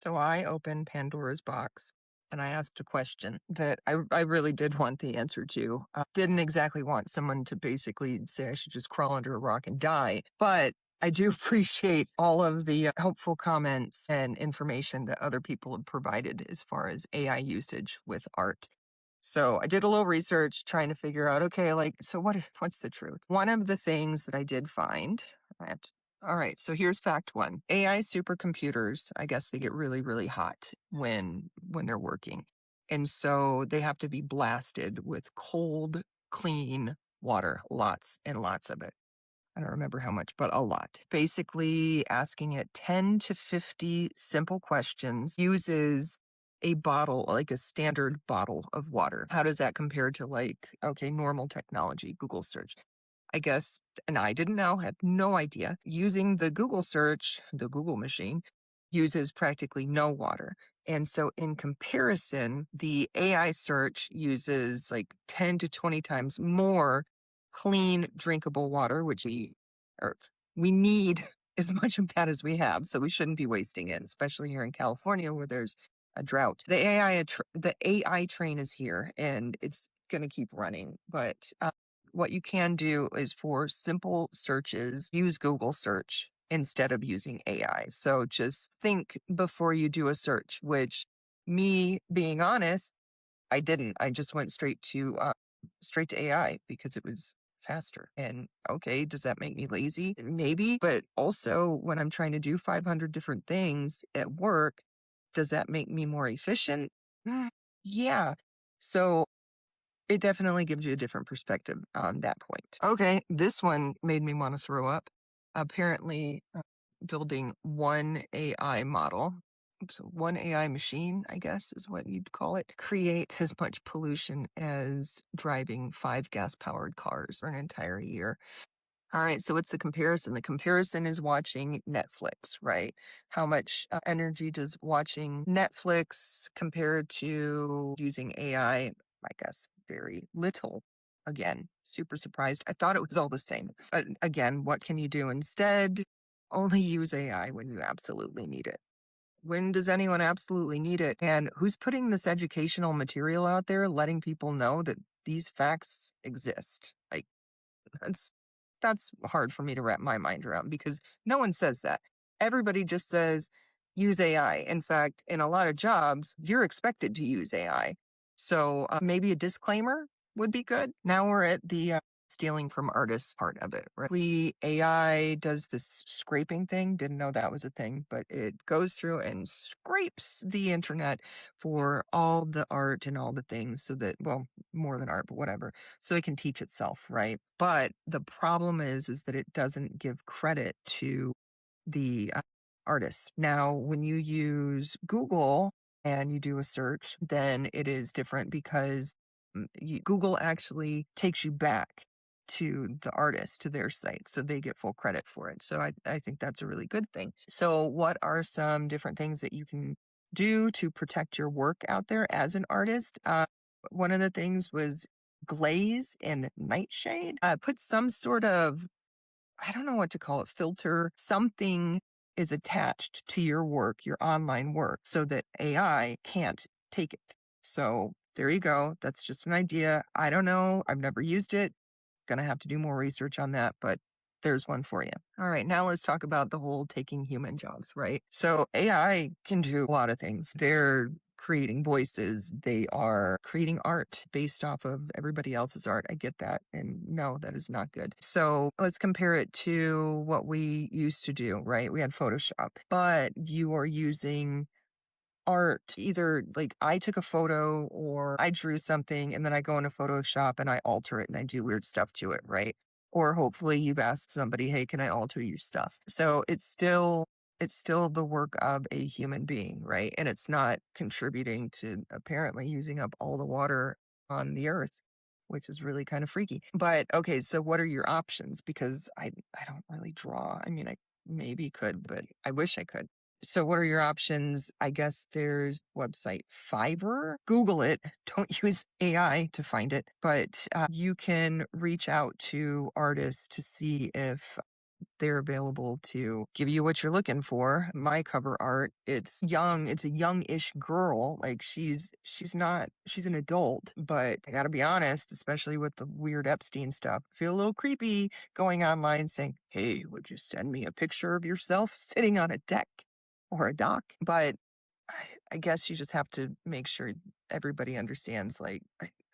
So I opened Pandora's box and I asked a question that I really did want the answer to. Didn't exactly want someone to basically say I should just crawl under a rock and die, but I do appreciate all of the helpful comments and information that other people have provided as far as AI usage with art. So I did a little research trying to figure out, okay, like, so what's the truth? One of the things that I did find, I have to, all right, so here's fact one. AI supercomputers, I guess they get really, really hot when they're working. And so they have to be blasted with cold, clean water, lots and lots of it. I don't remember how much, but a lot. Basically, asking it 10 to 50 simple questions uses a bottle, like a standard bottle of water. How does that compare to, like, okay, normal technology, Google search? I guess, and I didn't know, had no idea. Using the Google search, the Google machine uses practically no water. And so in comparison, the AI search uses like 10 to 20 times more clean, drinkable water, which or we need as much of that as we have. So we shouldn't be wasting it, especially here in California where there's a drought. The AI train is here and it's going to keep running. But what you can do is for simple searches, use Google search instead of using AI. So just think before you do a search, which me being honest, I didn't. I just went straight to AI because it was faster. And okay, does that make me lazy? Maybe, but also when I'm trying to do 500 different things at work, does that make me more efficient? Yeah. So it definitely gives you a different perspective on that point. Okay, this one made me want to throw up. Apparently, building one AI model, so one AI machine, I guess is what you'd call it, create as much pollution as driving 5 gas-powered cars for an entire year. All right, so what's the comparison? The comparison is watching Netflix, right? How much energy does watching Netflix compare to using AI? I guess very little. Again, super surprised. I thought it was all the same. But again, what can you do instead? Only use AI when you absolutely need it. When does anyone absolutely need it? And who's putting this educational material out there, letting people know that these facts exist? Like, that's that's hard for me to wrap my mind around because no one says that. Everybody just says use AI. In fact, in a lot of jobs, you're expected to use AI. So maybe a disclaimer would be good. Now we're at the stealing from artists part of it. Right? The AI does this scraping thing. Didn't know that was a thing, but it goes through and scrapes the internet for all the art and all the things so that, well, more than art, but whatever, so it can teach itself, right? But the problem is that it doesn't give credit to the artists. Now, when you use Google and you do a search, then it is different because Google actually takes you back to the artist, to their site, so they get full credit for it. So I think that's a really good thing. So what are some different things that you can do to protect your work out there as an artist? One of the things was glaze and nightshade. Put some sort of, I don't know what to call it, filter, something is attached to your work, your online work, so that AI can't take it. So there you go. That's just an idea. I don't know. I've never used it. Gonna have to do more research on that, but there's one for you. All right, now let's talk about the whole taking human jobs, right? So AI can do a lot of things. They're creating voices, they are creating art based off of everybody else's art. I get that. And no, that is not good. So let's compare it to what we used to do, right? We had Photoshop, but you are using art. Either like I took a photo or I drew something and then I go into Photoshop and I alter it and I do weird stuff to it, right? Or hopefully you've asked somebody, hey, can I alter your stuff? So it's still the work of a human being, right? And it's not contributing to apparently using up all the water on the earth, which is really kind of freaky. But okay, so what are your options? Because I don't really draw. I mean, I maybe could, but I wish I could. So what are your options? I guess there's website Fiverr. Google it. Don't use AI to find it, but you can reach out to artists to see if they're available to give you what you're looking for. My cover art, it's young, it's a young-ish girl. Like she's an adult, but I gotta be honest, especially with the weird Epstein stuff, I feel a little creepy going online saying, "Hey, would you send me a picture of yourself sitting on a deck or a dock?" But I guess you just have to make sure everybody understands, like,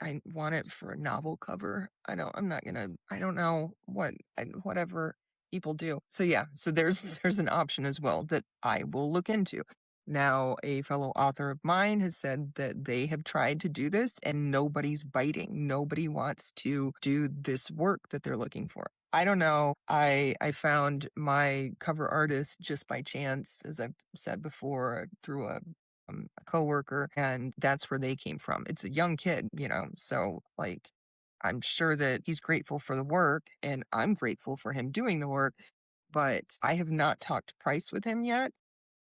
I want it for a novel cover. I'm not gonna, I don't know whatever people do. So yeah, so there's there's an option as well that I will look into. Now, a fellow author of mine has said that they have tried to do this and nobody's biting. Nobody wants to do this work that they're looking for. I don't know. I found my cover artist just by chance, as I've said before, through a coworker, and that's where they came from. It's a young kid, so like I'm sure that he's grateful for the work, and I'm grateful for him doing the work, but I have not talked price with him yet.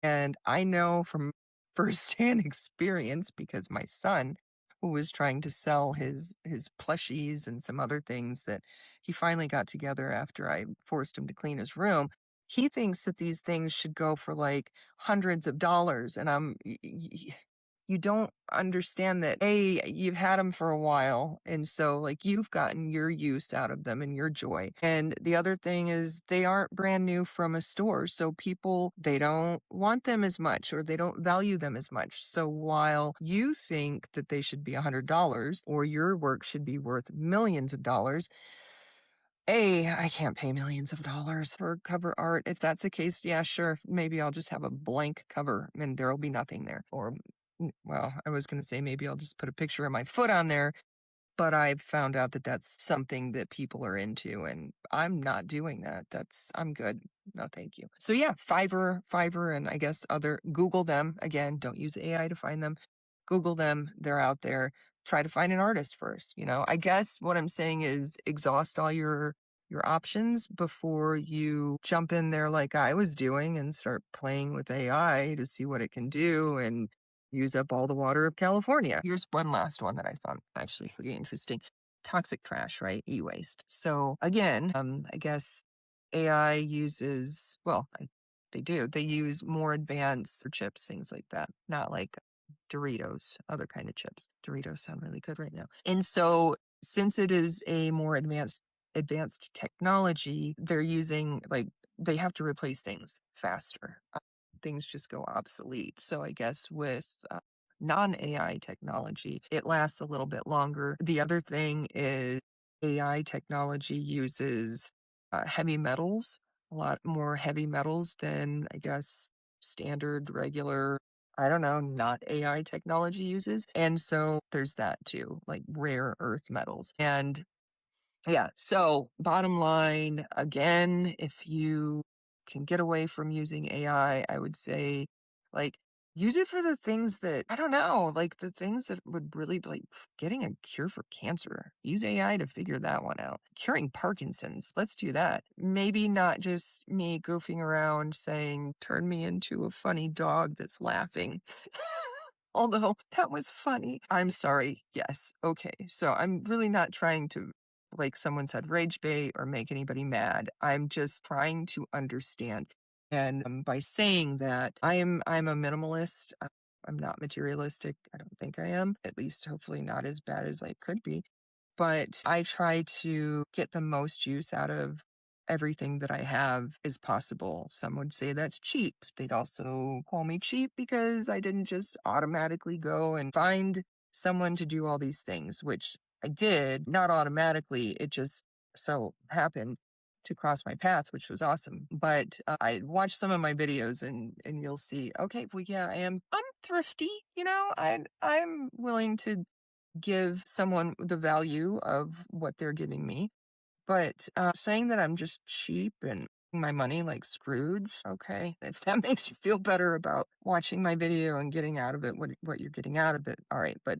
And I know from firsthand experience because my son, who was trying to sell his plushies and some other things that he finally got together after I forced him to clean his room, he thinks that these things should go for like hundreds of dollars. And you don't understand that, A, you've had them for a while, and so, like, you've gotten your use out of them and your joy, and the other thing is they aren't brand new from a store, so people, they don't want them as much, or they don't value them as much, so while you think that they should be $100 or your work should be worth millions of dollars, I can't pay millions of dollars for cover art. If that's the case, yeah, sure. Maybe I'll just have a blank cover and there'll be nothing there. Or, well, I was going to say maybe I'll just put a picture of my foot on there, but I've found out that that's something that people are into, and I'm not doing that. I'm good. No, thank you. So yeah, Fiverr, and I guess other, Google them. Again, don't use AI to find them. Google them. They're out there. Try to find an artist first. I guess what I'm saying is exhaust all your options before you jump in there like I was doing and start playing with AI to see what it can do and use up all the water of California. Here's one last one that I found actually pretty interesting. Toxic trash, right? E-waste. So again, I guess AI uses, well, they do. They use more advanced chips, things like that. Not like Doritos, other kind of chips. Doritos sound really good right now. And so since it is a more advanced technology, they're using, like, they have to replace things faster. Things just go obsolete. So I guess with non-AI technology, it lasts a little bit longer. The other thing is AI technology uses heavy metals, a lot more heavy metals than, I guess, standard, regular, I don't know, not AI technology uses. And so there's that too, like rare earth metals. And yeah. So, bottom line, again, if you can get away from using AI, I would say, like, use it for the things that, I don't know, like the things that would really be like getting a cure for cancer. Use AI to figure that one out. Curing Parkinson's. Let's do that. Maybe not just me goofing around saying, turn me into a funny dog that's laughing. Although that was funny. I'm sorry. Yes. Okay. So I'm really not trying to, like someone said, rage bait or make anybody mad. I'm just trying to understand. And by saying that, I'm a minimalist. I'm not materialistic. I don't think I am. At least, hopefully, not as bad as I could be. But I try to get the most use out of everything that I have as possible. Some would say that's cheap. They'd also call me cheap because I didn't just automatically go and find someone to do all these things, which I did, not automatically. It just so happened to cross my path, which was awesome. But I watched some of my videos and you'll see, okay, well, yeah, I'm thrifty, I'm willing to give someone the value of what they're giving me. But saying that I'm just cheap and my money like Scrooge, okay, if that makes you feel better about watching my video and getting out of it what you're getting out of it, all right. But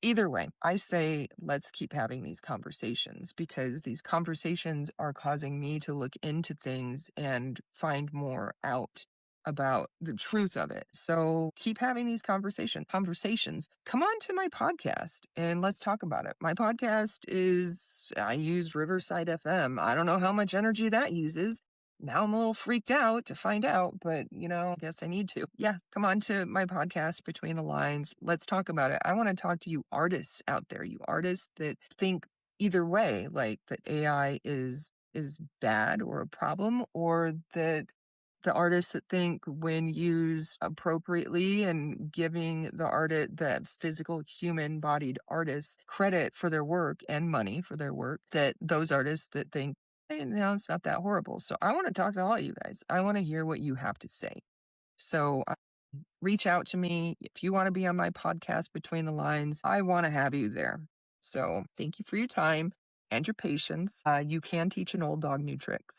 either way, I say let's keep having these conversations because these conversations are causing me to look into things and find more out about the truth of it. So keep having these conversations. Come on to my podcast and let's talk about it. My podcast I use Riverside FM. I don't know how much energy that uses, now I'm a little freaked out to find out, but I guess I need to. Yeah, come on to my podcast, Between the Lines. Let's talk about it. I want to talk to you artists out there, you artists that think either way, like that AI is bad or a problem, or that the artists that think when used appropriately and giving the physical human bodied artists credit for their work and money for their work, that those artists that think, hey, no, it's not that horrible. So I want to talk to all you guys. I want to hear what you have to say. So reach out to me if you want to be on my podcast, Between the Lines. I want to have you there. So thank you for your time and your patience. You can teach an old dog new tricks.